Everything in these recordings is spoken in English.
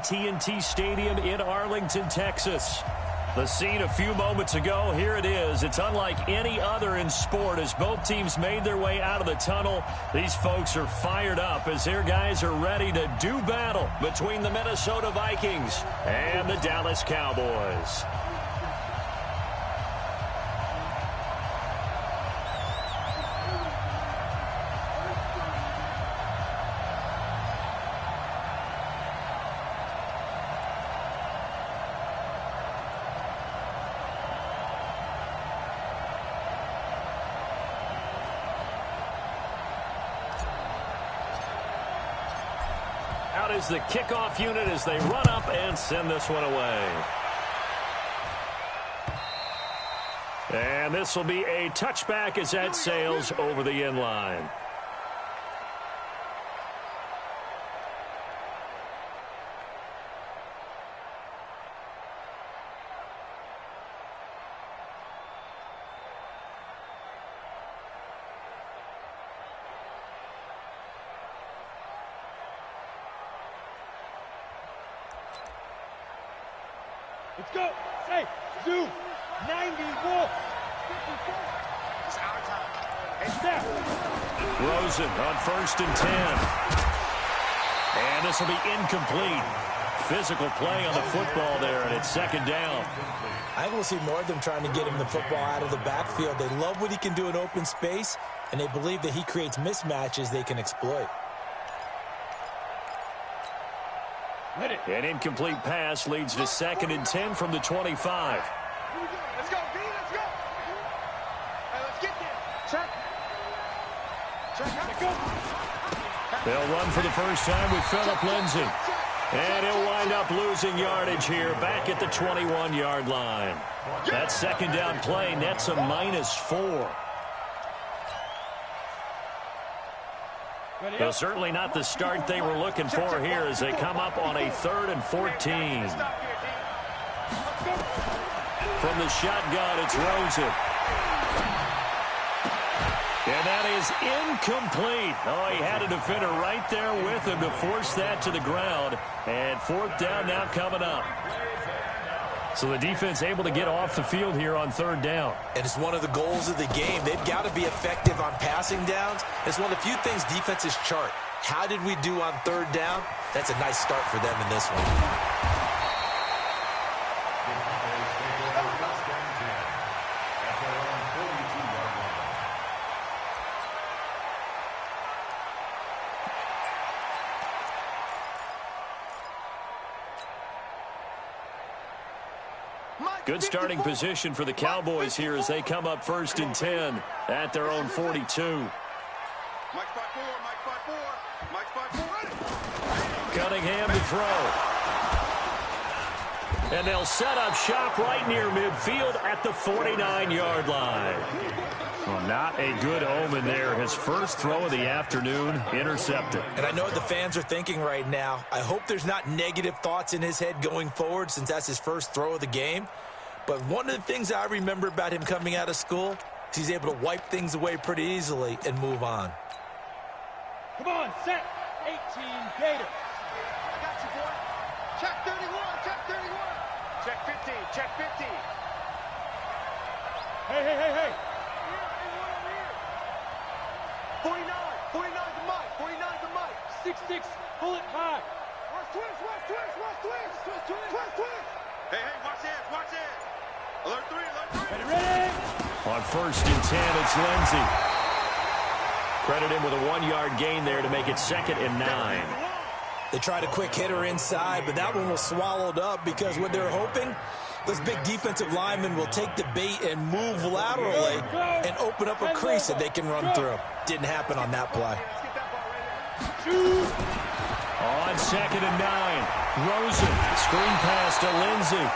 AT&T Stadium in Arlington, Texas. The scene a few moments ago, here it is. It's unlike any other in sport as both teams made their way out of the tunnel. These folks are fired up as their guys are ready to do battle between the Minnesota Vikings and the Dallas Cowboys. Out is the kickoff unit as they run up and send this one away. And this will be a touchback as that sails over the end line. Let's go. Say, zoom. 91. It's our time. Hey, step. Rosen on 1st and 10. And this will be incomplete. Physical play on the football there, and it's 2nd down. I think we'll see more of them trying to get him the football out of the backfield. They love what he can do in open space, and they believe that he creates mismatches they can exploit. An incomplete pass leads to 2nd and 10 from the 25. Let's go, B, let's go. Hey, let's get there. Check. Check. Go. They'll run for the first time with Phillip Lindsay. And he'll wind up losing yardage here back at the 21-yard line. That 2nd down play nets a -4. Well, certainly not the start they were looking for here as they come up on a 3rd and 14. From the shotgun, it's Rosen. And that is incomplete. Oh, he had a defender right there with him to force that to the ground. And 4th down now coming up. So the defense able to get off the field here on 3rd down. And it's one of the goals of the game. They've got to be effective on passing downs. It's one of the few things defenses chart. How did we do on 3rd down? That's a nice start for them in this one. Good starting position for the Cowboys here as they come up 1st and 10 at their own 42. Mike's by 4, Mike's by 4, Mike's by 4. Cunningham to throw. And they'll set up shop right near midfield at the 49-yard line. Well, not a good omen there. His first throw of the afternoon intercepted. And I know what the fans are thinking right now. I hope there's not negative thoughts in his head going forward since that's his first throw of the game. But one of the things I remember about him coming out of school is he's able to wipe things away pretty easily and move on. Come on, set. 18 Gators. I got you, boy. Check 31, check 31. Check 15, check 15. Hey. 49 to Mike, 49 to Mike. 6'6", pull it high. Watch twist. Hey, watch this. Alert 3. Ready. On 1st and 10, it's Lindsay. Credit him with a 1-yard gain there to make it 2nd and 9. They tried a quick hitter inside, but that one was swallowed up because what they're hoping, this big defensive lineman will take the bait and move laterally and open up a crease that they can run through. Didn't happen on that play. On 2nd and 9, Rosen, screen pass to Lindsay.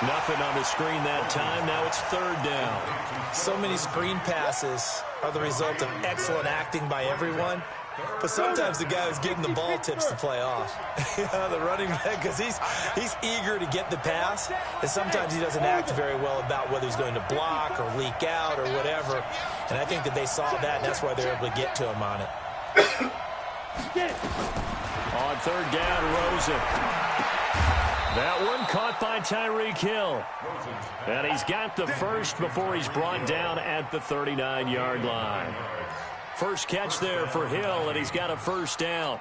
Nothing on the screen that time. Now it's 3rd down. So many screen passes are the result of excellent acting by everyone. But sometimes the guy who's getting the ball tips the play off. The running back, because he's eager to get the pass, and sometimes he doesn't act very well about whether he's going to block or leak out or whatever. And I think that they saw that, and that's why they're able to get to him on it. On 3rd down, Rosen. That one caught by Tyreek Hill. And he's got the first before he's brought down at the 39-yard line. First catch there for Hill, and he's got a first down.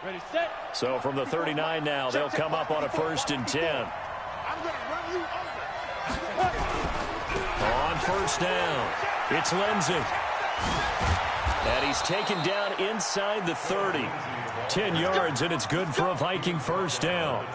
Ready, set. So from the 39 now, they'll come up on a 1st and 10. I'm going to run you over. On first down, it's Lindsey. And he's taken down inside the 30. 10 yards, and it's good for a Viking first down.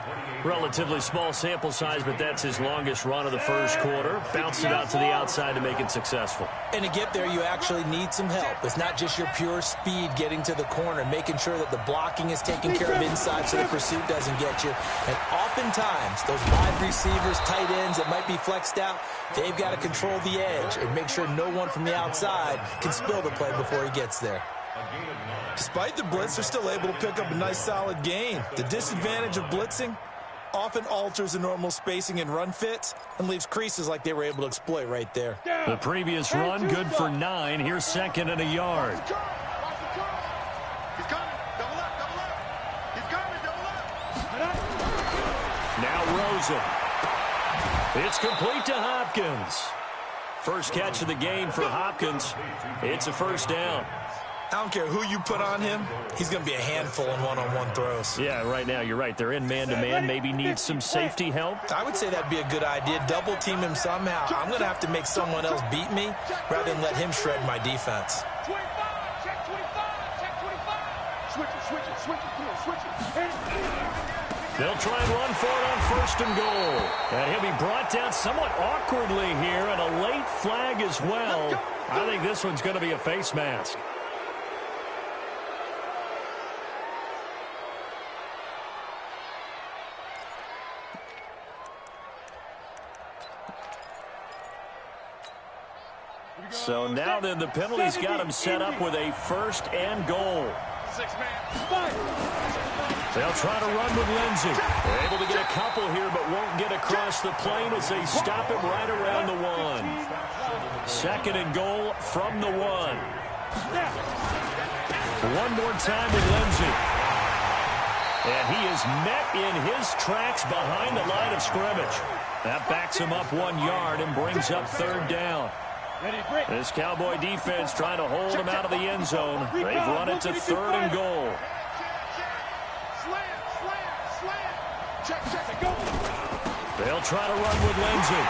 Relatively small sample size, but that's his longest run of the first quarter. Bounced it out to the outside to make it successful. And to get there, you actually need some help. It's not just your pure speed getting to the corner, making sure that the blocking is taken care of inside so the pursuit doesn't get you. And oftentimes, those wide receivers, tight ends that might be flexed out, they've got to control the edge and make sure no one from the outside can spill the play before he gets there. Despite the blitz, they're still able to pick up a nice, solid gain. The disadvantage of blitzing often alters the normal spacing and run fits and leaves creases like they were able to exploit right there. The previous run, good for 9. Here's 2nd and a yard. He's coming. Double up, double up. He's coming, double up. Now Rosen. It's complete to Hopkins. First catch of the game for Hopkins. It's a first down. I don't care who you put on him, he's going to be a handful in one-on-one throws. Yeah, right now, you're right. They're in man-to-man. Maybe needs some safety help. I would say that'd be a good idea. Double-team him somehow. I'm going to have to make someone else beat me rather than let him shred my defense. 25, check 25, check 25. Switch it, come on, switch it. They'll try and run for it on 1st and goal. And he'll be brought down somewhat awkwardly here, and a late flag as well. I think this one's going to be a face mask. So now then the penalty's got him set up with a 1st and goal. 6-man. They'll try to run with Lindsey. They're able to get a couple here, but won't get across the plane as they stop him right around the 1. 2nd and goal from the 1. One more time with Lindsey. And he is met in his tracks behind the line of scrimmage. That backs him up 1 yard and brings up 3rd down. This Cowboy defense trying to hold him out of the end zone. They've run it to 3rd and goal. They'll try to run with Lindsey.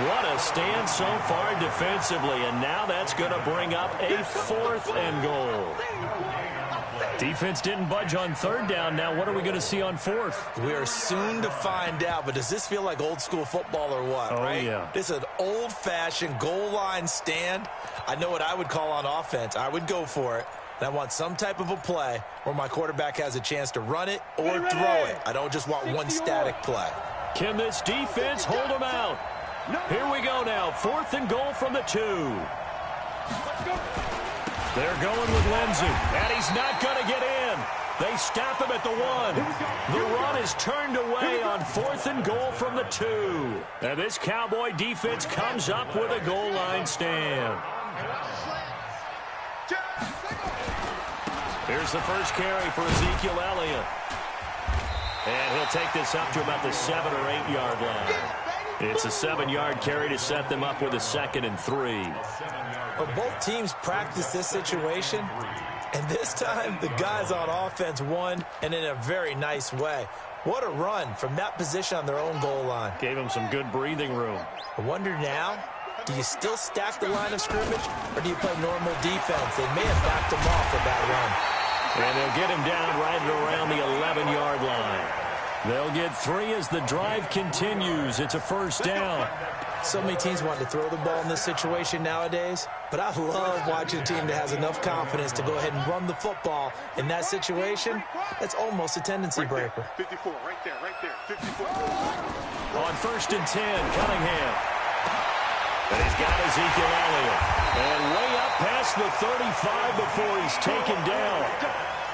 What a stand so far defensively, and now that's going to bring up a 4th and goal. Defense didn't budge on 3rd down. Now what are we going to see on 4th? We are soon to find out, but does this feel like old school football or what, right? Yeah. This is an old-fashioned goal line stand. I know what I would call on offense. I would go for it. And I want some type of a play where my quarterback has a chance to run it or throw it. I don't just want one static play. Can this defense hold them out? Here we go now. 4th and goal from the 2. They're going with Lindsey, and he's not going to get in. They stop him at the 1. The run is turned away on 4th and goal from the 2. And this Cowboy defense comes up with a goal line stand. Here's the first carry for Ezekiel Elliott. And he'll take this up to about the 7 or 8 yard line. It's a 7-yard carry to set them up with a 2nd and 3. Well, both teams practice this situation, and this time the guys on offense won, and in a very nice way. What a run from that position on their own goal line. Gave them some good breathing room. I wonder now, do you still stack the line of scrimmage, or do you play normal defense? They may have backed him off with that run. And they'll get him down right around the 11-yard line. They'll get 3 as the drive continues. It's a first down. So many teams want to throw the ball in this situation nowadays, but I love watching a team that has enough confidence to go ahead and run the football in that situation. That's almost a tendency breaker. 54, right there, 54. On 1st and 10, Cunningham. And he's got Ezekiel Elliott. And way up past the 35 before he's taken down.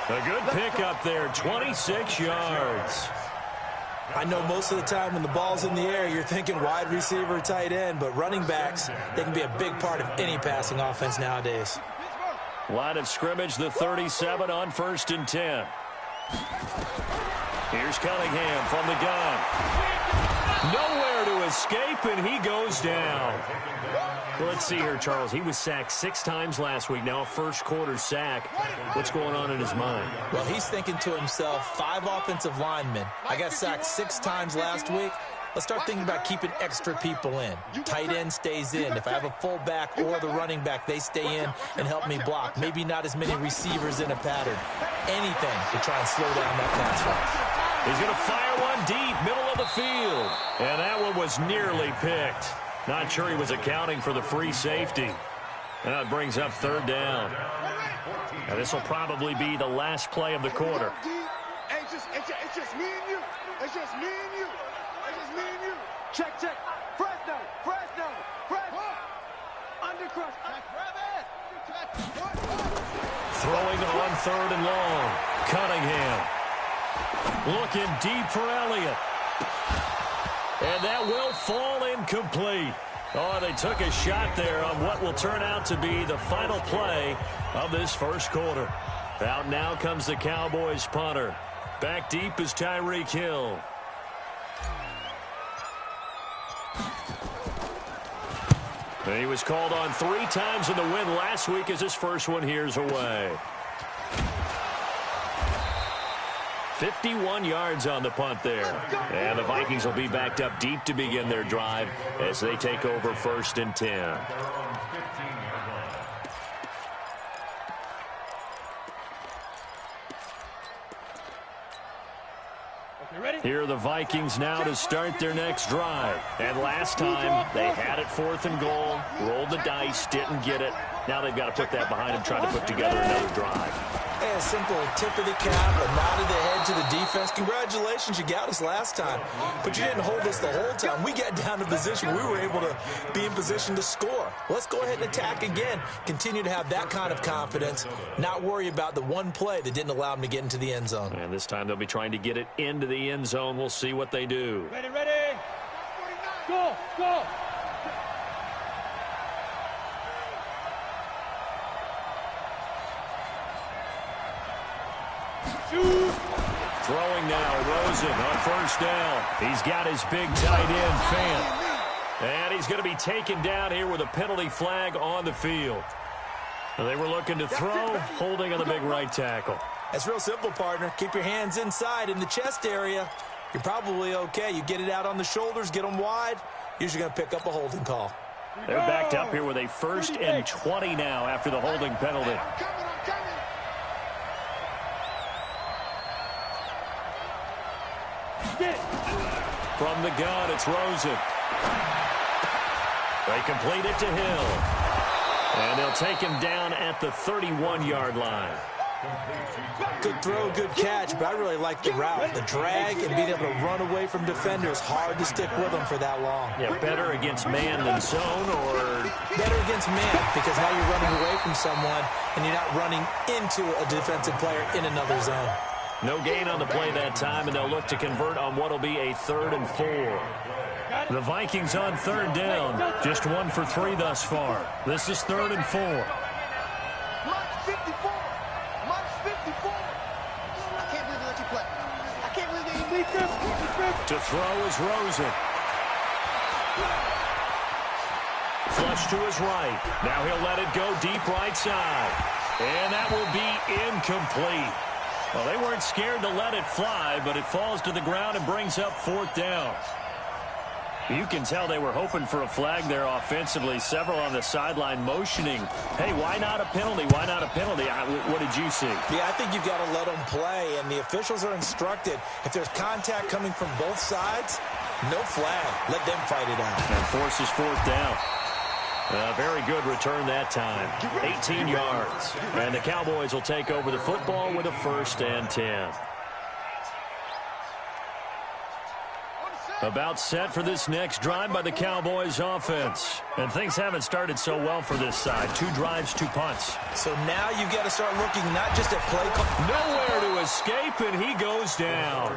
A good pickup there, 26 yards. I know most of the time when the ball's in the air, you're thinking wide receiver, tight end, but running backs, they can be a big part of any passing offense nowadays. Line of scrimmage, the 37 on 1st and 10. Here's Cunningham from the gun. Nowhere to escape, and he goes down. Well, let's see here, Charles. He was sacked 6 times last week. Now a first-quarter sack. What's going on in his mind? Well, he's thinking to himself, 5 offensive linemen. I got sacked 6 times last week. Let's start thinking about keeping extra people in. Tight end stays in. If I have a fullback or the running back, they stay in and help me block. Maybe not as many receivers in a pattern. Anything to try and slow down that pass rush. He's going to fire one deep, middle of the field. And that one was nearly picked. Not sure he was accounting for the free safety. Now it brings up 3rd down. Now this will probably be the last play of the quarter. It's just me and you. It's just me and you. It's just me and you. Check. Fresno. Undercrush. Grab it. Throwing on 3rd and long. Cunningham. Looking deep for Elliott. And that will fall incomplete. Oh, they took a shot there on what will turn out to be the final play of this first quarter. Out now comes the Cowboys punter. Back deep is Tyreek Hill. And he was called on 3 times in the win last week as his first one here's away. 51 yards on the punt there. And the Vikings will be backed up deep to begin their drive as they take over 1st and 10. Here are the Vikings now to start their next drive. And last time, they had it 4th and goal, rolled the dice, didn't get it. Now they've got to put that behind them, trying to put together another drive. Hey, a simple tip of the cap, a nod of the head to the defense. Congratulations, you got us last time. But you didn't hold us the whole time. We got down to position. We were able to be in position to score. Let's go ahead and attack again. Continue to have that kind of confidence. Not worry about the one play that didn't allow them to get into the end zone. And this time they'll be trying to get it into the end zone. We'll see what they do. Ready. Go. Throwing now, Rosen on 1st down. He's got his big tight end, Fant. And he's going to be taken down here with a penalty flag on the field. And they were looking to throw, holding on the big right tackle. That's real simple, partner. Keep your hands inside in the chest area. You're probably okay. You get it out on the shoulders, get them wide. Usually going to pick up a holding call. They're backed up here with a 1st and 20 now after the holding penalty. From the gun, it's Rosen. They complete it to Hill. And they'll take him down at the 31-yard line. Good throw, good catch, but I really like the route. The drag and being able to run away from defenders. Hard to stick with them for that long. Yeah, better against man than zone, or? Better against man, because now you're running away from someone and you're not running into a defensive player in another zone. No gain on the play that time, and they'll look to convert on what will be a 3rd and 4. The Vikings on 3rd down. Just 1 for 3 thus far. This is 3rd and 4. March 54. I can't believe they let you play. I can't believe they leave this. To throw is Rosen. Flush to his right. Now he'll let it go deep right side. And that will be incomplete. Well, they weren't scared to let it fly, but it falls to the ground and brings up 4th down. You can tell they were hoping for a flag there offensively. Several on the sideline motioning, hey, why not a penalty? Why not a penalty? What did you see? Yeah, I think you've got to let them play, and the officials are instructed. If there's contact coming from both sides, no flag. Let them fight it out. And forces 4th down. Very good return that time. 18 yards. And the Cowboys will take over the football with a 1st and 10. About set for this next drive by the Cowboys offense. And things haven't started so well for this side. 2 drives, 2 punts. So now you've got to start looking not just at play call. Nowhere to escape, and he goes down.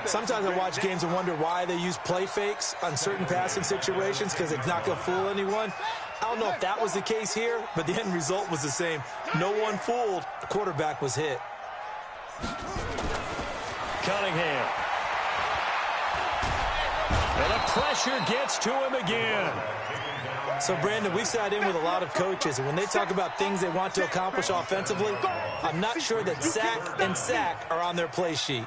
Sometimes I watch games and wonder why they use play fakes on certain passing situations, because it's not going to fool anyone. I don't know if that was the case here, but the end result was the same. No one fooled. The quarterback was hit. Cunningham. And the pressure gets to him again. So, Brandon, we sat in with a lot of coaches, and when they talk about things they want to accomplish offensively, I'm not sure that sack and sack are on their play sheet.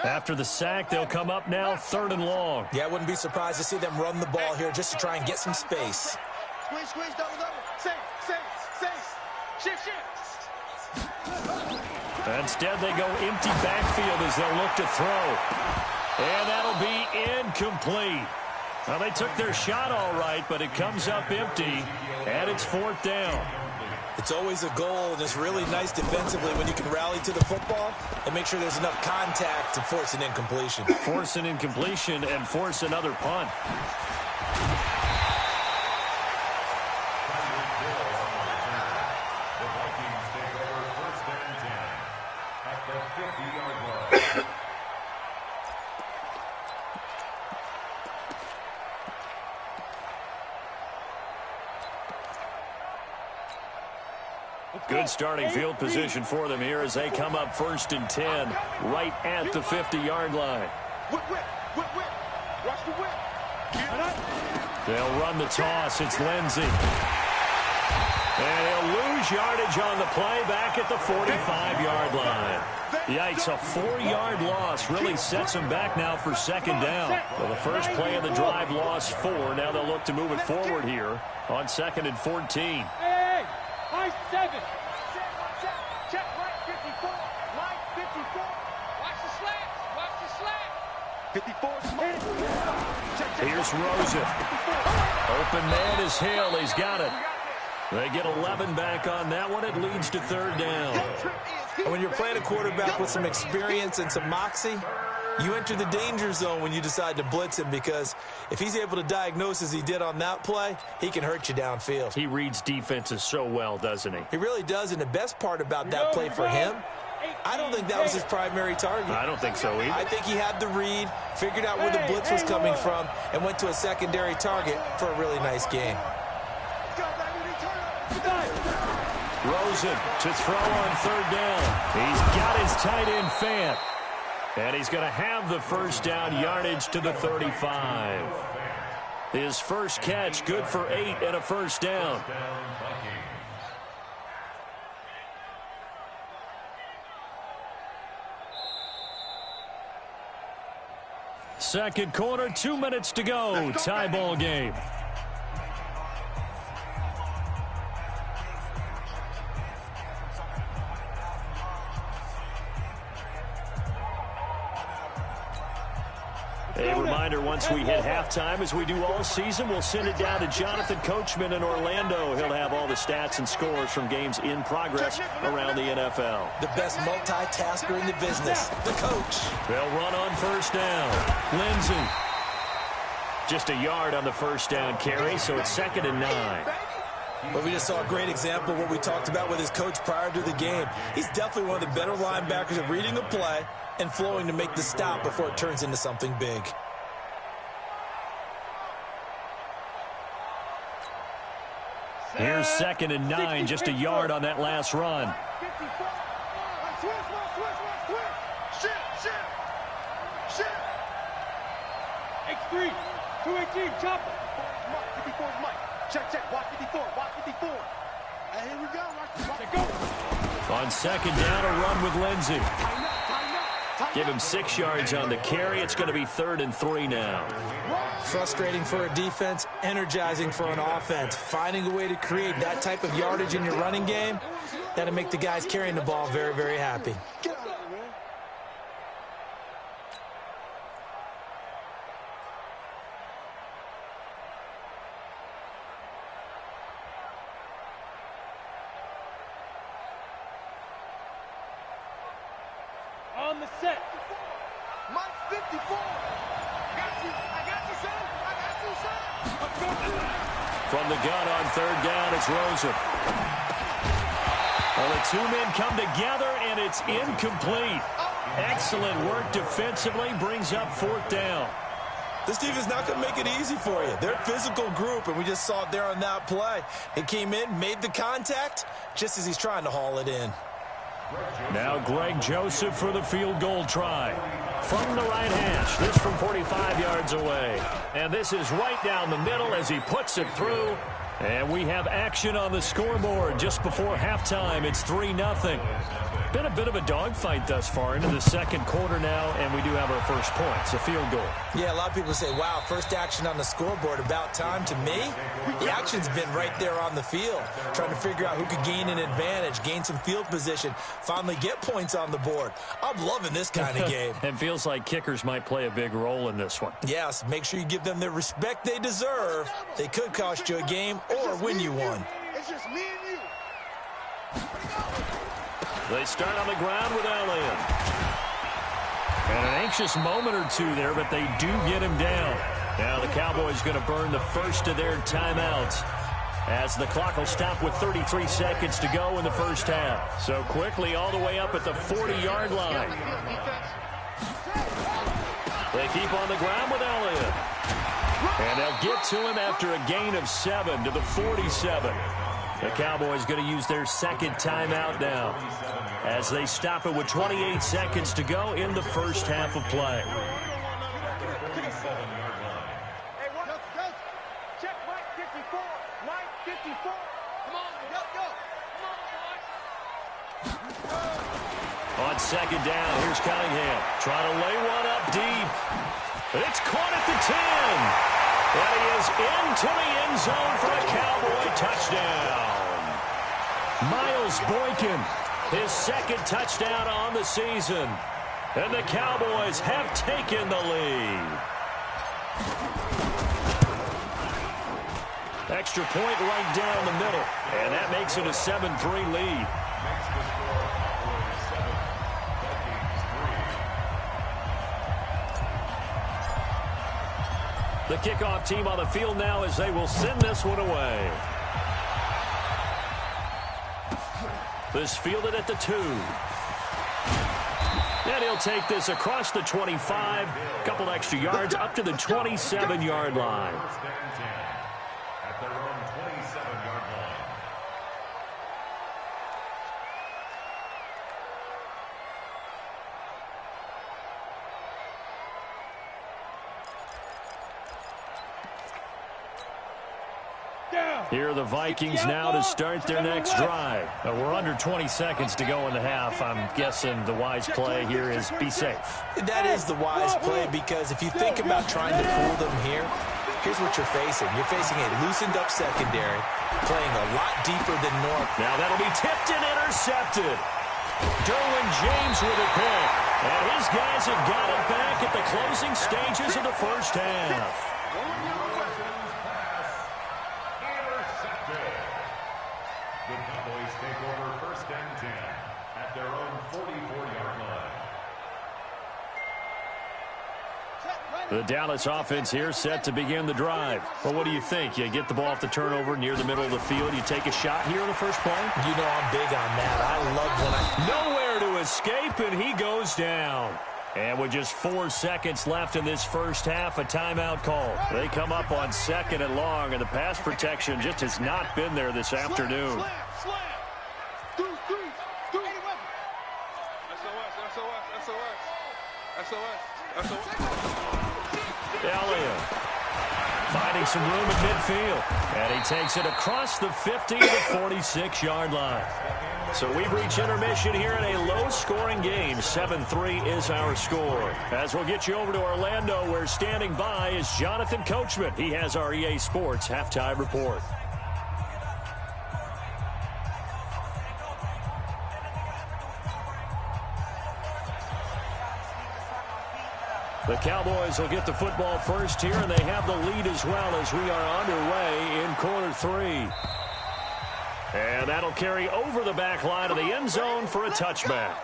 After the sack, they'll come up now 3rd and long. Yeah, I wouldn't be surprised to see them run the ball here just to try and get some space. Squeeze, squeeze, double, double. Safe. Shift. Instead, they go empty backfield as they'll look to throw. And that'll be incomplete. Well, they took their shot all right, but it comes up empty, and it's 4th down. It's always a goal, and it's really nice defensively when you can rally to the football and make sure there's enough contact to force an incompletion. Force an incompletion and force another punt. The Vikings take over 1st and 10 at the 50-yard line. Good starting field position for them here as they come up 1st and 10 right at the 50-yard line. Whip. Watch the whip. They'll run the toss. It's Lindsey. And he'll lose yardage on the play back at the 45-yard line. Yikes, a 4-yard loss really sets them back now for 2nd down. Well, the first play of the drive lost 4. Now they'll look to move it forward here on 2nd and 14. Hey, high 7. Check right 54. Right 54. Watch the slats. 54 Here's Rosen. Open man is Hill. He's got it. They get 11 back on that one. It leads to 3rd down. And when you're playing a quarterback with some experience and some moxie, you enter the danger zone when you decide to blitz him, because if he's able to diagnose as he did on that play, he can hurt you downfield. He reads defenses so well, doesn't he? He really does, and the best part about that play for him, I don't think that was his primary target. I don't think so either. I think he had the read, figured out where the blitz was coming from, and went to a secondary target for a really nice game. Rosen to throw on 3rd down. He's got his tight end Fant. And he's going to have the 1st down, yardage to the 35. His first catch, good for 8 and a 1st down. Second quarter, 2 minutes to go. Tie ball game. A reminder, once we hit halftime, as we do all season, we'll send it down to Jonathan Coachman in Orlando. He'll have all the stats and scores from games in progress around the NFL. The best multitasker in the business, the coach. They'll run on 1st down. Lindsey. Just a yard on the 1st down carry, so it's 2nd and 9. But we just saw a great example of what we talked about with his coach prior to the game. He's definitely one of the better linebackers at reading a play and flowing to make the stop before it turns into something big. Here's 2nd and 9, just a yard on that last run. X3, 218, chopper. Mark 54 is Mike. Check, watch 54, watch 54. And here we go, watch go. On 2nd down, a run with Lindsey. Give him 6 yards on the carry. It's going to be 3rd and 3 now. Frustrating for a defense, energizing for an offense. Finding a way to create that type of yardage in your running game, that'll make the guys carrying the ball very, very happy. On the set. Mike 54. I got you, son. From the gun on 3rd down, it's Rosen. Well, the two men come together, and it's incomplete. Excellent work defensively, brings up fourth down. This team is not going to make it easy for you. They're a physical group, and we just saw it there on that play. He came in, made the contact, just as he's trying to haul it in. Now Greg Joseph for the field goal try. From the right hash, this from 45 yards away. And this is right down the middle as he puts it through. And we have action on the scoreboard just before halftime. It's 3-0. Been a bit of a dogfight thus far into the second quarter now, and we do have our first points, a field goal. Yeah, a lot of people say, wow, first action on the scoreboard, about time. To me, the action's been right there on the field, trying to figure out who could gain an advantage, gain some field position, finally get points on the board. I'm loving this kind of game. It feels like kickers might play a big role in this one. Yes, make sure you give them the respect they deserve. They could cost you a game or win you one. It's just me and you. They start on the ground with Elliott. And an anxious moment or two there, but they do get him down. Now the Cowboys going to burn the first of their timeouts, as the clock will stop with 33 seconds to go in the first half. So quickly all the way up at the 40-yard line. They keep on the ground with Elliott. And they'll get to him after a gain of 7 to the 47. The Cowboys going to use their second timeout now, as they stop it with 28 seconds to go in the first half of play. Hey, check Mike 54. Mike 54. Come on, go. Come on, On second down, here's Cunningham trying to lay one up deep. It's caught at the 10. And he is into the end zone for a Cowboy touchdown. Miles Boykin, his second touchdown on the season. And the Cowboys have taken the lead. Extra point right down the middle. And that makes it a 7-3 lead. The kickoff team on the field now as they will send this one away. This fielded at the 2. And he'll take this across the 25. A couple extra yards up to the 27-yard line. At their own 27-yard line. Here are the Vikings now to start their next drive. We're under 20 seconds to go in the half. I'm guessing the wise play here is be safe. That is the wise play, because if you think about trying to fool them here, here's what you're facing. You're facing a loosened up secondary, playing a lot deeper than normal. Now that'll be tipped and intercepted. Derwin James with a pick. And his guys have got it back at the closing stages of the first half. The Cowboys take over first and 10 at their own 44-yard line. The Dallas offense here set to begin the drive. Well, what do you think? You get the ball off the turnover near the middle of the field. You take a shot here in the first play? You know I'm big on that. I love when Nowhere to escape, and he goes down. And with just 4 seconds left in this first half, a timeout call. They come up on second and long, and the pass protection just has not been there this afternoon. Slam. SOS. Elliott finding some room at midfield. And he takes it across the 50 to the 46-yard line. So we've reached intermission here in a low-scoring game. 7-3 is our score. As we'll get you over to Orlando, where standing by is Jonathan Coachman. He has our EA Sports halftime report. The Cowboys will get the football first here, and they have the lead as well as we are underway in quarter 3. And that'll carry over the back line of the end zone for a touchback.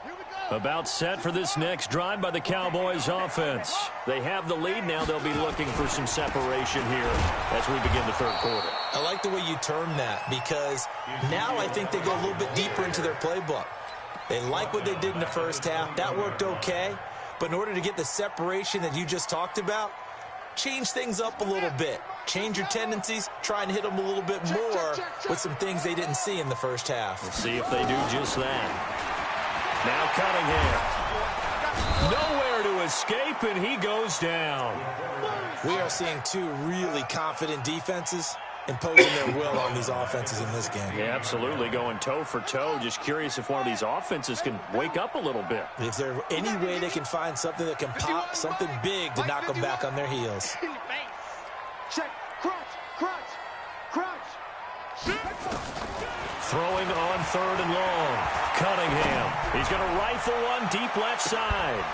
Here we go. About set for this next drive by the Cowboys offense. They have the lead now. They'll be looking for some separation here as we begin the third quarter. I like the way you term that because now I think they go a little bit deeper into their playbook. They like what they did in the first half. That worked okay. But in order to get the separation that you just talked about, change things up a little bit. Change your tendencies. Try and hit them a little bit more with some things they didn't see in the first half. We'll see if they do just that. Now Cunningham. Nowhere to escape, and he goes down. We are seeing two really confident defenses imposing their will on these offenses in this game. Yeah, absolutely, going toe for toe. Just curious if one of these offenses can wake up a little bit. Is there any way they can find something that can pop, something big to knock them back on their heels? Check, crunch. Throwing on 3rd and long. Cunningham. He's going to rifle one deep left side.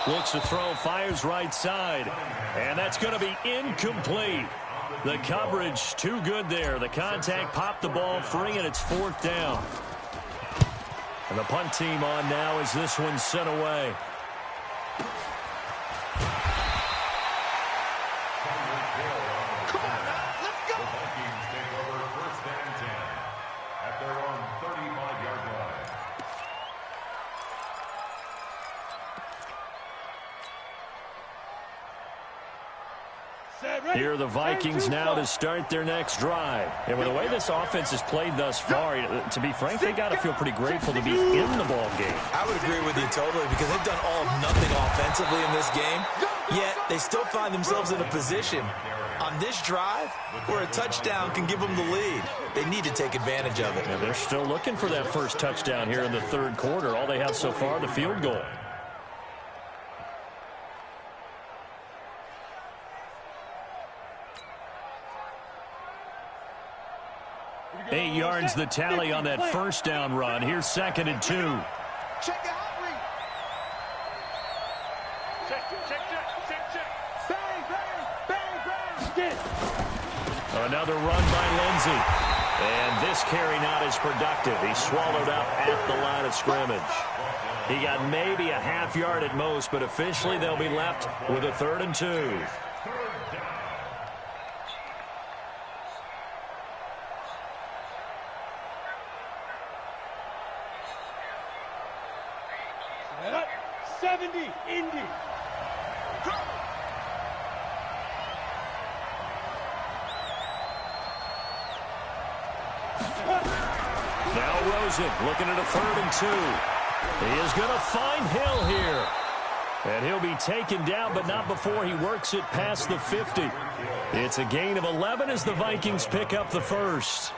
Looks to throw, fires right side. And that's going to be incomplete. The coverage too good there. The contact popped the ball free, and it's 4th down. And the punt team on now as this one's sent away. Here are the Vikings now to start their next drive. And with the way this offense has played thus far, to be frank, they got to feel pretty grateful to be in the ball game. I would agree with you totally because they've done all of nothing offensively in this game, yet they still find themselves in a position on this drive where a touchdown can give them the lead. They need to take advantage of it. And they're still looking for that first touchdown here in the third quarter. All they have so far, the field goal. 8 yards the tally on that first down run. Here's 2nd and 2. Check the hot read. Check. Bang. Another run by Lindsey. And this carry not as productive. He swallowed up at the line of scrimmage. He got maybe a half yard at most, but officially they'll be left with a 3rd and 2. Set up. 70, Indy. Go. Now Rosen looking at a 3rd and 2. He is going to find Hill here. And he'll be taken down, but not before he works it past the 50. It's a gain of 11 as the Vikings pick up the first.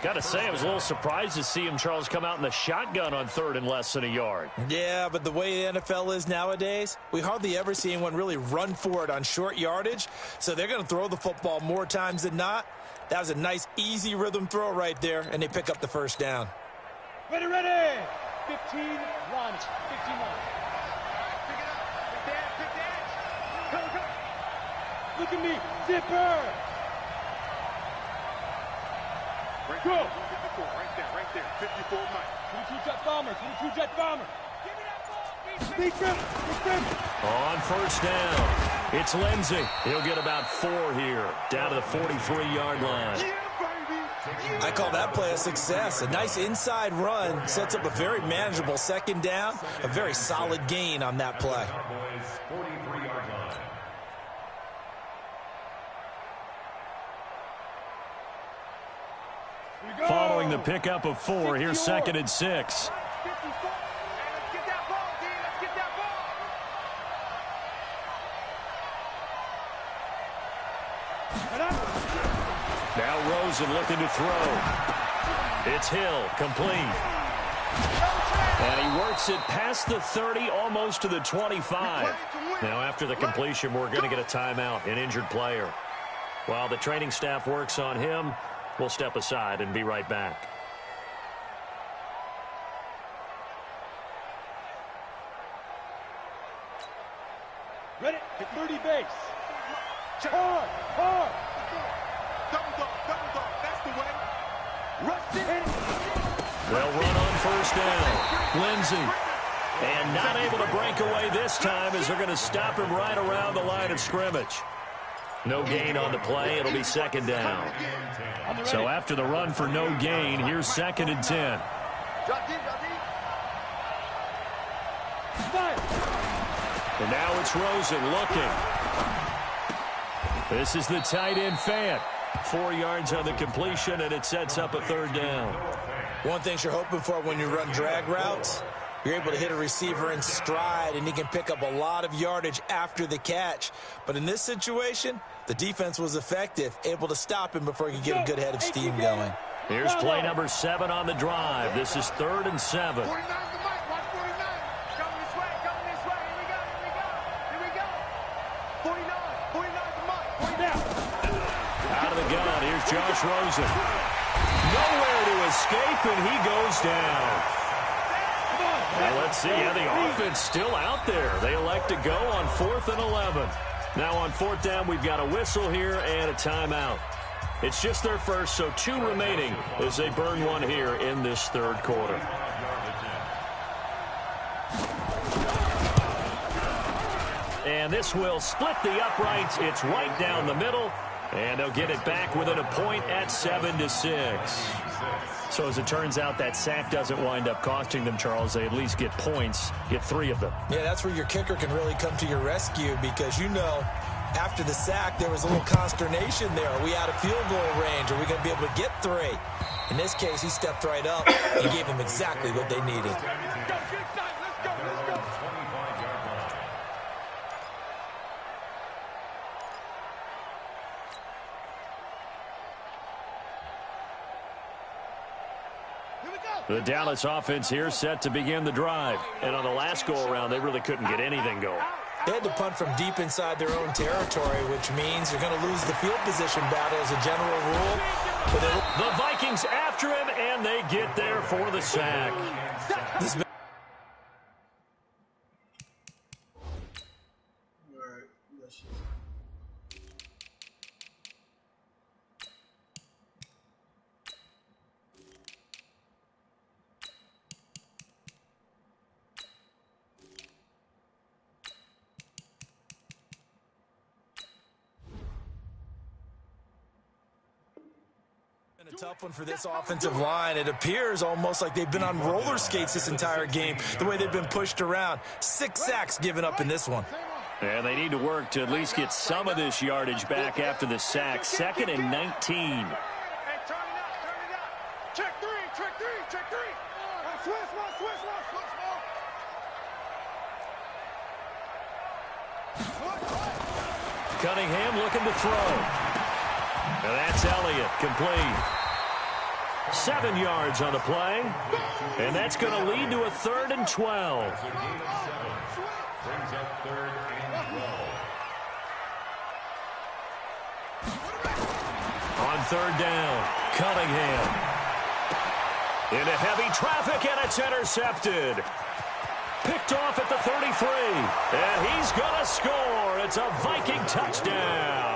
Got to say, I was a little surprised to see him, Charles, come out in the shotgun on 3rd and less than a yard. Yeah, but the way the NFL is nowadays, we hardly ever see anyone really run for it on short yardage. So they're going to throw the football more times than not. That was a nice, easy rhythm throw right there, and they pick up the first down. Ready. 15, Ronnie. 15 on. Pick it up. Big dash. Go. Look at me. Zipper. Go. 54, right there. 54 Mike. 22 jet bomber. Give me that ball. Big Grim. On first down, it's Lindsey. He'll get about 4 here, down to the 43-yard line. Yeah, baby. I call that play a success. A nice inside run sets up a very manageable 2nd down. A very solid gain on that play. Cowboys 43-yard line. Following the pickup of 4, here's 2nd and 6. Now Rosen looking to throw. It's Hill, complete. And he works it past the 30, almost to the 25. Now after the completion, we're going to get a timeout, an injured player. While the training staff works on him, we'll step aside and be right back. Ready? Hit 30 base. Hard. Double dog. That's the way. Rush it. They'll run on first down. Lindsey. And not able to break away this time as they're going to stop him right around the line of scrimmage. No gain on the play. It'll be second down. So after the run for no gain, here's 2nd and 10. And now it's Rosen looking. This is the tight end Fant. 4 yards on the completion, and it sets up a 3rd down. One thing you're hoping for when you run drag routes, you're able to hit a receiver in stride, and he can pick up a lot of yardage after the catch. But in this situation, the defense was effective, able to stop him before he could get a good head of steam going. Here's play number 7 on the drive. This is 3rd and 7. Out of the gun, here's Josh Rosen. Nowhere to escape, and he goes down. Now let's see how the offense still out there. They elect to go on 4th and 11. Now on 4th down, we've got a whistle here and a timeout. It's just their first, so 2 remaining as they burn one here in this 3rd quarter. And this will split the uprights. It's right down the middle. And they'll get it back within a point at 7-6. So as it turns out, that sack doesn't wind up costing them, Charles. They at least get points, get 3 of them. Yeah, that's where your kicker can really come to your rescue because, you know, after the sack, there was a little consternation there. Are we out of field goal range? Are we going to be able to get 3? In this case, he stepped right up and gave them exactly what they needed. The Dallas offense here set to begin the drive. And on the last go-around, they really couldn't get anything going. They had to punt from deep inside their own territory, which means you're going to lose the field position battle as a general rule. The Vikings after him, and they get there for the sack. A tough one for this offensive line. It appears almost like they've been on roller skates this entire game, the way they've been pushed around. 6 sacks given up in this one. And they need to work to at least get some of this yardage back after the sack. 2nd and 19. Check 3, check 3, check 3. Switch. Cunningham looking to throw. And that's Elliott, complete. 7 yards on the play. And that's going to lead to a 3rd and 12. Brings up 3rd and 12. On 3rd down, Cunningham. Into heavy traffic, and it's intercepted. Picked off at the 33. And he's going to score. It's a Viking touchdown.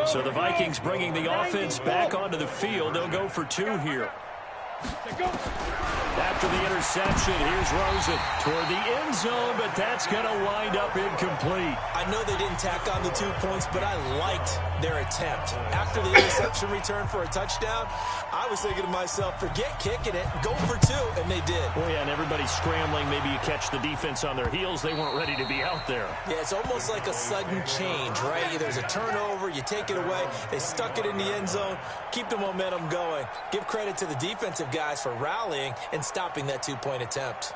So the Vikings bringing the offense back onto the field. They'll go for 2 here. After the interception, here's Rosen toward the end zone, but that's going to wind up incomplete. I know they didn't tack on the 2 points, but I liked their attempt. After the interception return for a touchdown, I was thinking to myself, forget kicking it, go for 2, and they did. Oh, yeah, and everybody's scrambling. Maybe you catch the defense on their heels. They weren't ready to be out there. Yeah, it's almost like a sudden change, right? There's a turnover, you take it away, they stuck it in the end zone, keep the momentum going. Give credit to the defensive guys for rallying and stopping that 2-point attempt.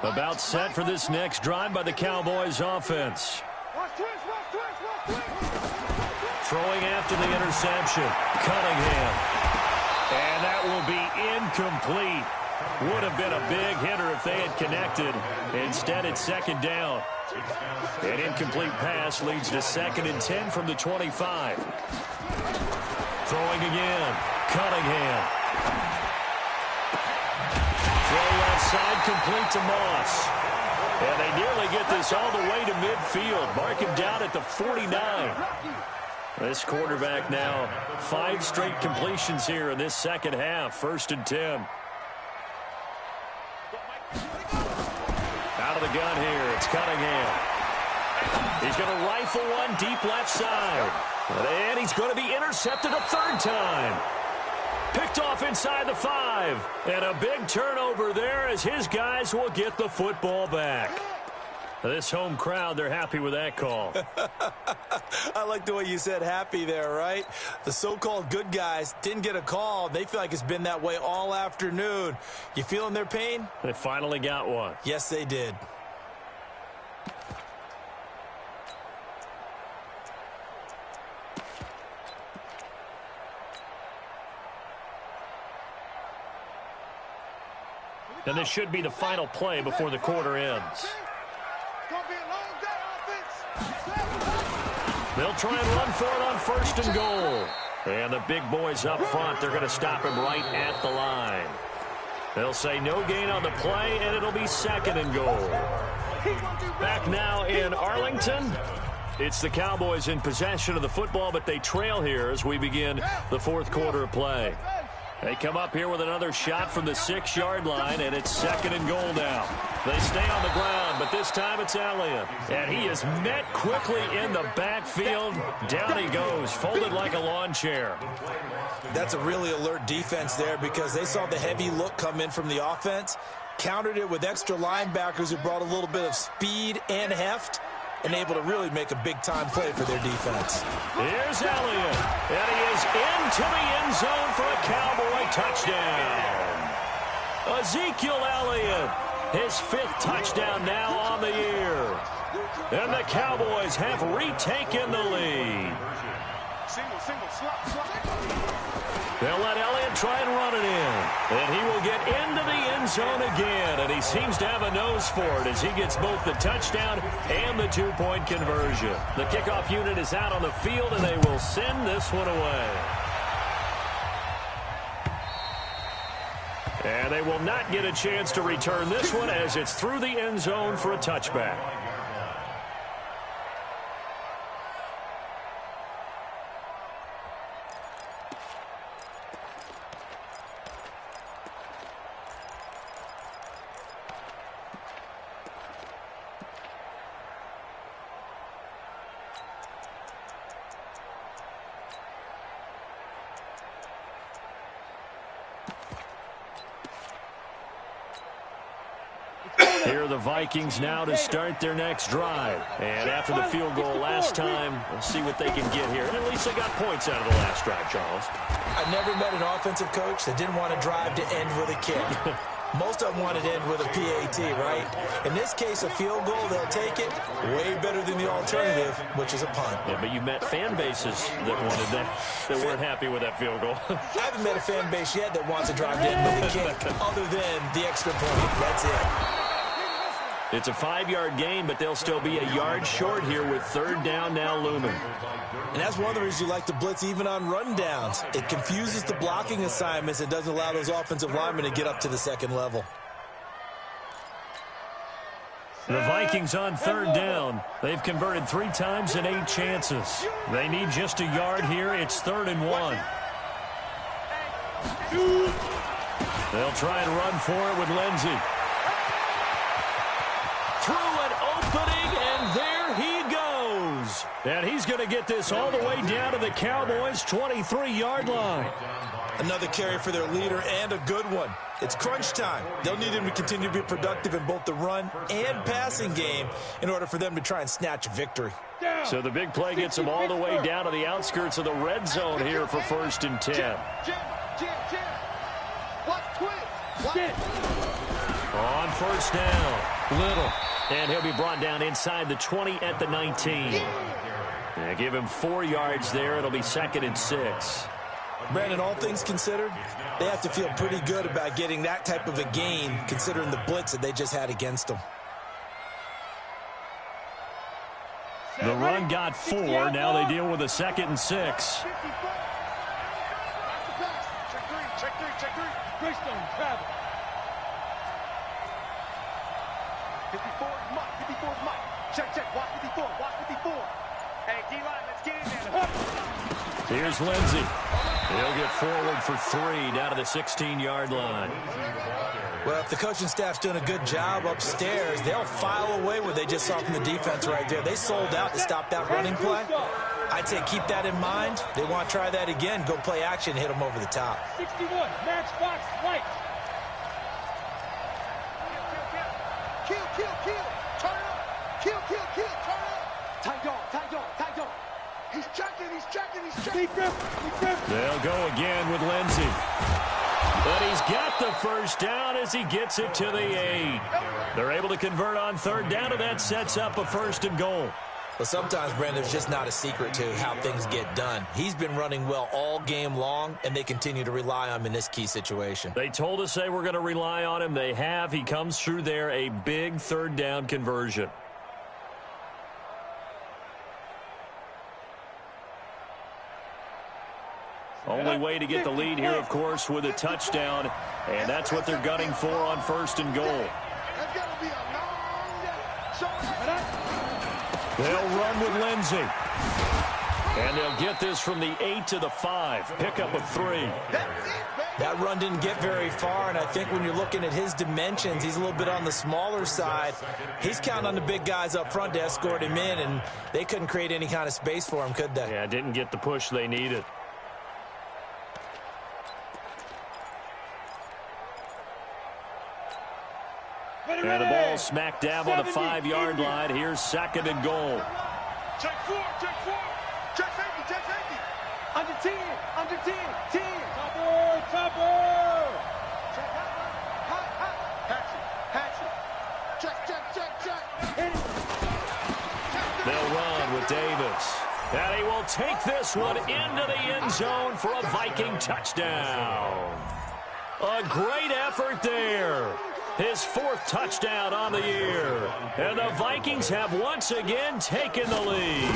About set for this next drive by the Cowboys offense. Throwing after the interception, Cunningham. And that will be incomplete. Would have been a big hitter if they had connected. Instead, it's second down. An incomplete pass leads to 2nd and 10 from the 25. Throwing again. Cunningham. Throw left side, complete to Moss. And they nearly get this all the way to midfield. Mark him down at the 49. This quarterback now, 5 straight completions here in this second half. 1st and 10. Out of the gun here, it's Cunningham. He's going to rifle one deep left side. And he's going to be intercepted a 3rd time. Picked off inside the 5. And a big turnover there as his guys will get the football back. This home crowd, they're happy with that call. I like the way you said happy there, right? The so-called good guys didn't get a call. They feel like it's been that way all afternoon. You feeling their pain? They finally got one. Yes, they did. And this should be the final play before the quarter ends. They'll try and run for it on 1st and goal. And the big boys up front, they're going to stop him right at the line. They'll say no gain on the play, and it'll be 2nd and goal. Back now in Arlington. It's the Cowboys in possession of the football, but they trail here as we begin the 4th quarter of play. They come up here with another shot from the 6-yard line, and it's 2nd and goal now. They stay on the ground, but this time it's Elliott. And he is met quickly in the backfield. Down he goes, folded like a lawn chair. That's a really alert defense there because they saw the heavy look come in from the offense, countered it with extra linebackers who brought a little bit of speed and heft, and able to really make a big-time play for their defense. Here's Elliott, and he is into the end zone for a Cowboy touchdown. Ezekiel Elliott, his 5th touchdown now on the year. And the Cowboys have retaken the lead. They'll let Elliott try and run it in. And he will get into the end zone again. And he seems to have a nose for it as he gets both the touchdown and the 2-point conversion. The kickoff unit is out on the field, and they will send this one away. And they will not get a chance to return this one as it's through the end zone for a touchback. Here are the Vikings now to start their next drive. And after the field goal last time, we'll see what they can get here. And at least they got points out of the last drive, Charles. I never met an offensive coach that didn't want to drive to end with a kick. Most of them wanted to end with a PAT, right? In this case, a field goal, they'll take it. Way better than the alternative, which is a punt. Yeah, but you met fan bases that wanted that weren't happy with that field goal. I haven't met a fan base yet that wants to drive to end with a kick other than the extra point. That's it. It's a 5-yard gain, but they'll still be a yard short here with 3rd down now looming. And that's one of the reasons you like to blitz even on rundowns. It confuses the blocking assignments and doesn't allow those offensive linemen to get up to the 2nd level. The Vikings on 3rd down. They've converted 3 times and 8 chances. They need just a yard here. It's 3rd and 1. They'll try and run for it with Lindsey. Through an opening, and there he goes. And he's going to get this all the way down to the Cowboys' 23-yard line. Another carry for their leader and a good one. It's crunch time. They'll need him to continue to be productive in both the run and passing game in order for them to try and snatch a victory. So the big play gets them all the way down to the outskirts of the red zone here for 1st and 10. On 1st down, Little. And he'll be brought down inside the 20 at the 19. Give him 4 yards there. It'll be 2nd and 6. Brandon, all things considered, they have to feel pretty good about getting that type of a gain considering the blitz that they just had against them. The run got 4. Now they deal with a 2nd and 6. Check 3. Greystone, travel. 54 is Mike. Check. Watch 54. Hey, D-line, let's get in there. Here's Lindsey. He'll get forward for 3 down to the 16-yard line. Well, if the coaching staff's doing a good job upstairs, they'll file away what they just saw from the defense right there. They sold out to stop that running play. I'd say keep that in mind. They want to try that again. Go play action, hit them over the top. 61, matchbox right. Kill. Turn up. Kill. Turn up. Tight dog. He's checking. They'll go again with Lindsey. But he's got the first down as he gets it to the 8. They're able to convert on 3rd down, and that sets up a 1st and goal. Well, sometimes, Brandon, there's just not a secret to how things get done. He's been running well all game long, and they continue to rely on him in this key situation. They told us they were going to rely on him. They have. He comes through there, a big 3rd down conversion. Only way to get the lead here, of course, with a touchdown, and that's what they're gunning for on 1st and goal. They'll run with Lindsey. And they'll get this from the 8 to the 5. Pickup of 3. That run didn't get very far, and I think when you're looking at his dimensions, he's a little bit on the smaller side. He's counting on the big guys up front to escort him in, and they couldn't create any kind of space for him, could they? Yeah, didn't get the push they needed. And the ball smack dab on the 5-yard line. Here's 2nd and goal. Check 4. Check safety. Under 10. Topper. Check Hatch it. Check. They'll run with Davis. And he will take this one into the end zone for a Viking touchdown. A great effort there. His 4th touchdown on the year. And the Vikings have once again taken the lead.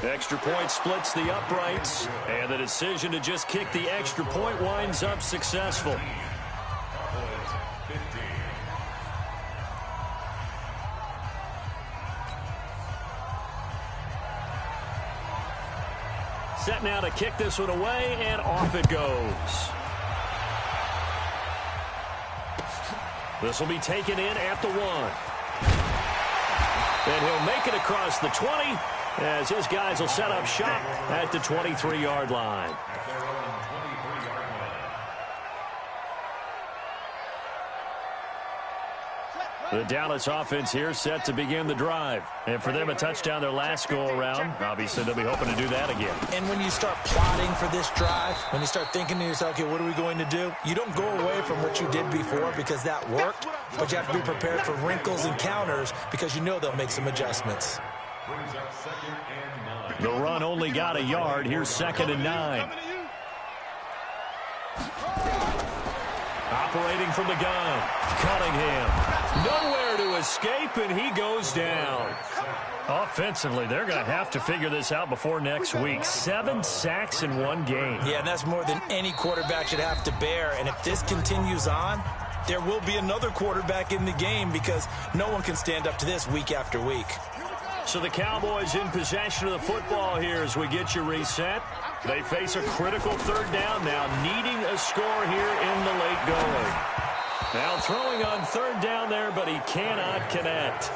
Extra point splits the uprights. And the decision to just kick the extra point winds up successful. Set now to kick this one away, and off it goes. This will be taken in at the 1. And he'll make it across the 20 as his guys will set up shop at the 23-yard line. The Dallas offense here set to begin the drive. And for them, a touchdown their last go-around. Obviously, they'll be hoping to do that again. And when you start plotting for this drive, when you start thinking to yourself, okay, what are we going to do? You don't go away from what you did before because that worked, but you have to be prepared for wrinkles and counters because you know they'll make some adjustments. The run only got a yard. Here's 2nd and 9. Operating from the gun, Cunningham. Nowhere to escape, and he goes down. Offensively, they're going to have to figure this out before next week. 7 sacks in one game. Yeah, and that's more than any quarterback should have to bear. And if this continues on, there will be another quarterback in the game because no one can stand up to this week after week. So the Cowboys in possession of the football here as we get you reset. They face a critical 3rd down now, needing a score here in the late going. Now throwing on 3rd down there, but he cannot connect.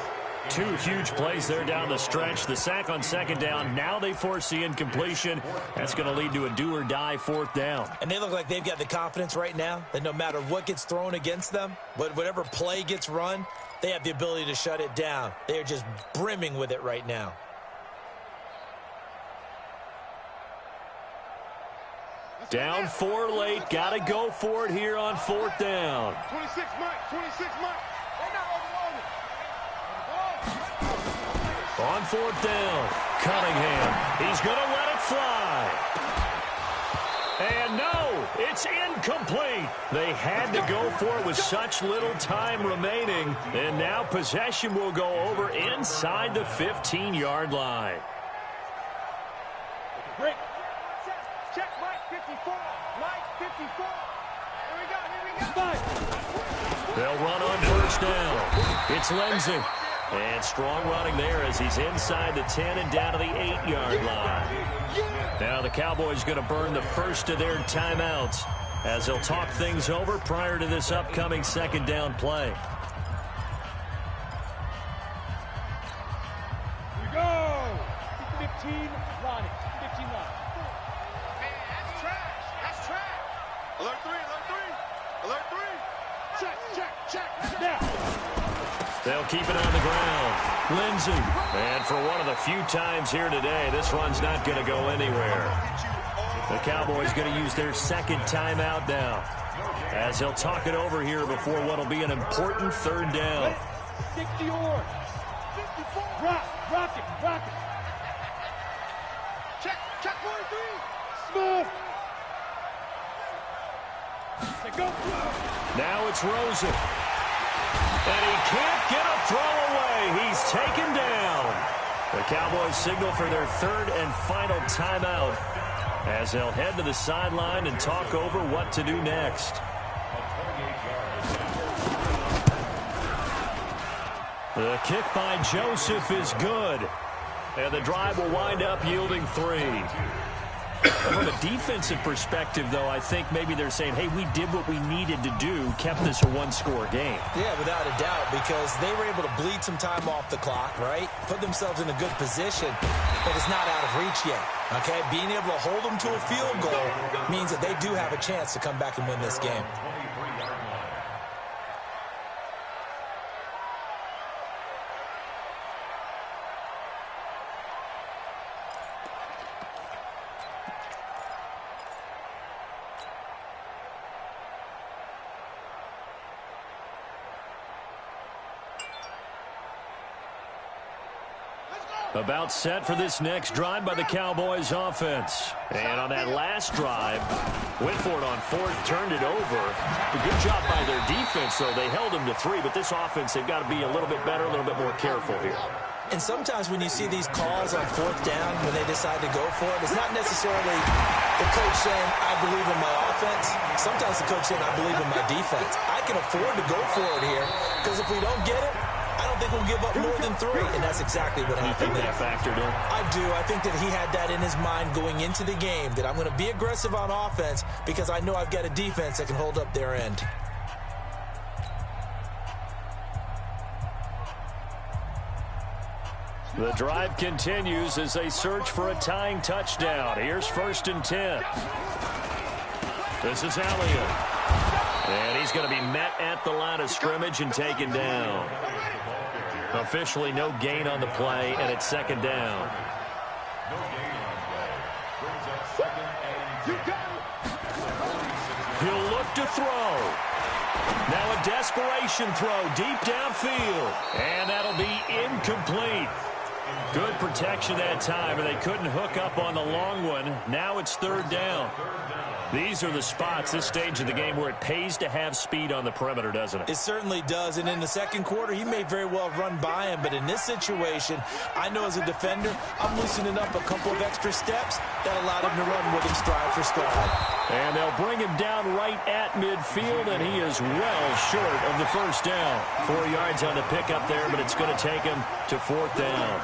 2 huge plays there down the stretch. The sack on 2nd down. Now they force the incompletion. That's going to lead to a do-or-die 4th down. And they look like they've got the confidence right now that no matter what gets thrown against them, whatever play gets run, they have the ability to shut it down. They are just brimming with it right now. Down 4 late. Got to go for it here on 4th down. 26 Mike. On 4th down, Cunningham. He's going to let it fly. And no, it's incomplete. They had to go for it with such little time remaining. And now possession will go over inside the 15-yard line. Break. Check, Mike 54. Mike 54. Here we go. They'll run on first down. It's Lindsay. And strong running there as he's inside the 10 and down to the 8-yard line. Now the Cowboys going to burn the first of their timeouts as they'll talk things over prior to this upcoming second down play. Here we go. 15, run it. 15, run. Man, that's trash. That's trash. Alert 3, alert 3. Alert 3. Check. Now. They'll keep it on the ground. Lindsay. And for one of the few times here today, this run's not going to go anywhere. The Cowboys going to use their second timeout now as they'll talk it over here before what will be an important third down. 60 or 54. Rock it. Check 1, 3. Smooth. Go. Now it's Rosen. And he can't get a throw away. He's taken down. The Cowboys signal for their third and final timeout as they'll head to the sideline and talk over what to do next. The kick by Joseph is good. And the drive will wind up yielding 3. From a defensive perspective, though, I think maybe they're saying, hey, we did what we needed to do, kept this a one-score game. Yeah, without a doubt, because they were able to bleed some time off the clock, right? Put themselves in a good position, but it's not out of reach yet, okay? Being able to hold them to a field goal means that they do have a chance to come back and win this game. About set for this next drive by the Cowboys offense. And on that last drive, went for it on fourth, turned it over. A good job by their defense, though. They held them to 3, but this offense, they've got to be a little bit better, a little bit more careful here. And sometimes when you see these calls on fourth down, when they decide to go for it, it's not necessarily the coach saying, I believe in my offense. Sometimes the coach saying, I believe in my defense. I can afford to go for it here, because if we don't get it, I don't think we'll give up more than 3, and that's exactly what happened there. You think that factored in? I do. I think that he had that in his mind going into the game, that I'm going to be aggressive on offense because I know I've got a defense that can hold up their end. The drive continues as they search for a tying touchdown. Here's 1st and 10. This is Elliott. And he's going to be met at the line of scrimmage and taken down. Officially no gain on the play, and it's 2nd down. He'll look to throw. Now a desperation throw deep downfield. And that'll be incomplete. Good protection that time, and they couldn't hook up on the long one. Now it's 3rd down. These are the spots, this stage of the game, where it pays to have speed on the perimeter, doesn't it? It certainly does, and in the second quarter, he may very well run by him, but in this situation, I know as a defender, I'm loosening up a couple of extra steps that allowed him to run with him stride for stride. And they'll bring him down right at midfield, and he is well short of the 1st down. 4 yards on the pickup there, but it's going to take him to 4th down.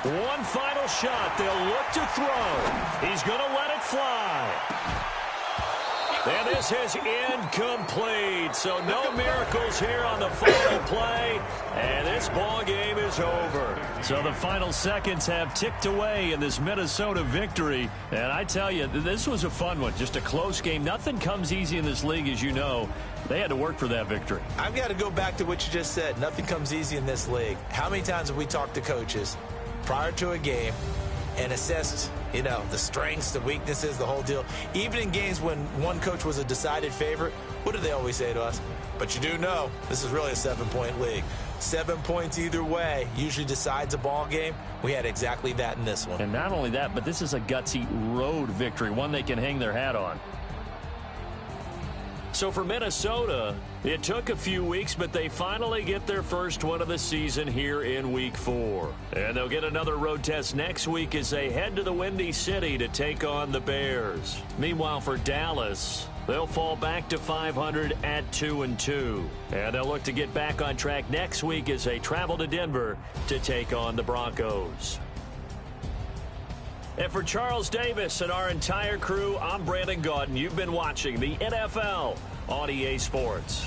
One final shot. They'll look to throw. He's going to let it fly. And this is incomplete. So no miracles here on the final play. And this ball game is over. So the final seconds have ticked away in this Minnesota victory. And I tell you, this was a fun one. Just a close game. Nothing comes easy in this league, as you know. They had to work for that victory. I've got to go back to what you just said. Nothing comes easy in this league. How many times have we talked to coaches prior to a game and assessed, you know, the strengths, the weaknesses, the whole deal? Even in games when one coach was a decided favorite, what do they always say to us? But you do know this is really a 7-point league. 7 points either way usually decides a ball game. We had exactly that in this one. And not only that, but this is a gutsy road victory, one they can hang their hat on. So for Minnesota, it took a few weeks, but they finally get their first one of the season here in Week 4. And they'll get another road test next week as they head to the Windy City to take on the Bears. Meanwhile, for Dallas, they'll fall back to 500 at 2-2. And they'll look to get back on track next week as they travel to Denver to take on the Broncos. And for Charles Davis and our entire crew, I'm Brandon Gaudin. You've been watching the NFL on EA Sports.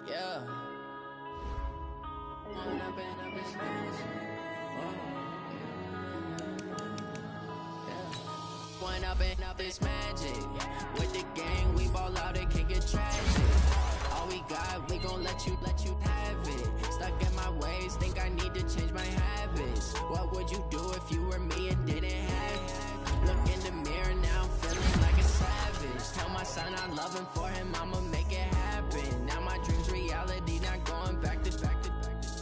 Yeah. One up and up is magic. With the gang, we ball out, it can get tragic. All we got, we gon' let you have it. Stuck in my ways, think I need to change my habits. What would you do if you were me and didn't have it? Look in the mirror now, I'm feeling like a savage. Tell my son I love him, for him I'ma make it happen. Now my dream's reality, not going back to.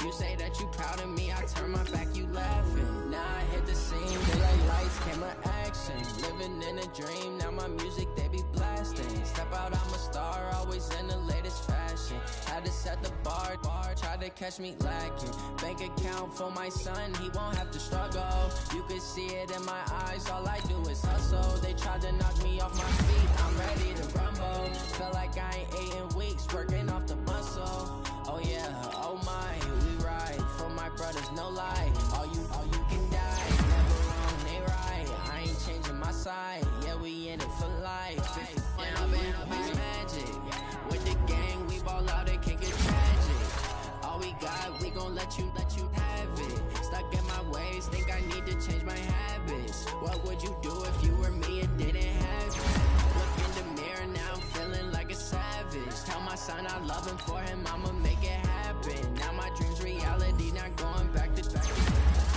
You say that you proud of me, I turn my back, you laughing. Now I hit the scene, daylight lights, camera action. Living in a dream, now my music, they be blasting. Step out, I'm a star, always in the latest fashion. Had to set the bar, try to catch me lacking. Bank account for my son, he won't have to struggle. You can see it in my eyes, all I do is hustle. They tried to knock me off my feet, I'm ready to rumble. Feel like I ain't ate in weeks, working off the muscle. Oh yeah, oh my, we ride for my brothers, no lie. All you can die, never wrong, they right. I we in it for life. And I've been magic. With the gang, we ball out, it can't get tragic. All we got, we gon' let you have it. Stuck in my ways, think I need to change my habits. What would you do if you were me and didn't have it? Look in the mirror, now I'm feeling like a savage. Tell my son I love him, for him I'ma make it happen. Now my dream's reality, not going back to back.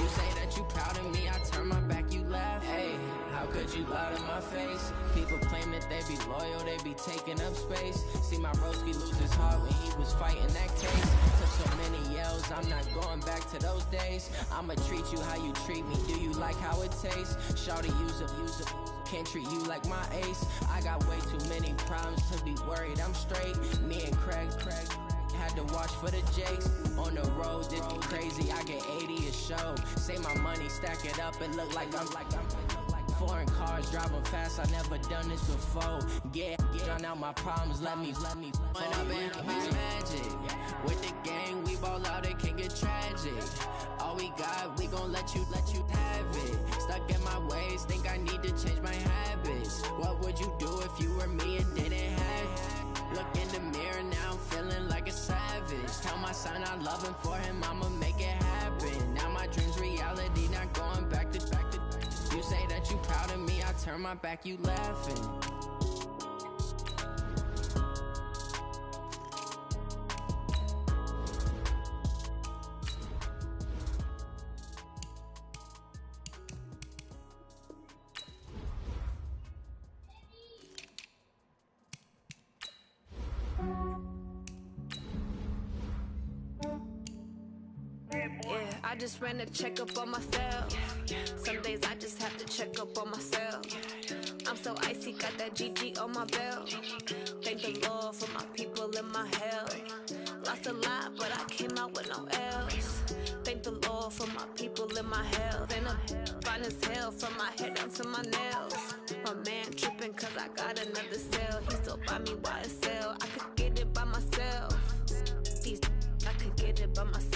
You say that you proud of me, I turn my back, you laugh. Hey, how could you lie to my face? People claim that they be loyal, they be taking up space. See my broski lose his heart when he was fighting that case. Took so many yells, I'm not going back to those days. I'ma treat you how you treat me, do you like how it tastes? Shawty, use up, can't treat you like my ace. I got way too many problems to be worried, I'm straight. Me and Craig had to watch for the Jakes. On the road, this crazy, I get 80 a show. Say my money, stack it up, it look like I'm foreign cars, driving fast, I never done this before. Get drown out my problems, let me When I've been magic. With the gang, we ball out, it can get tragic. All we got, we gon' let you have it. Stuck in my ways, think I need to change my habits. What would you do if you were me and didn't have it? Look in the mirror, now I'm feeling like a savage. Tell my son I love him, for him I'ma make it happen. Now my dream's reality, not going back to back to. You say that you proud of me, I turn my back, you laughing. I just ran a checkup on myself. Some days I just have to check up on myself. I'm so icy, got that GG on my belt. Thank the Lord for my people in my health. Lost a lot, but I came out with no else. Thank the Lord for my people in my health. And I'm fine as hell from my head down to my nails. My man tripping cause I got another cell. He still buy me YSL. I could get it by myself. I could get it by myself.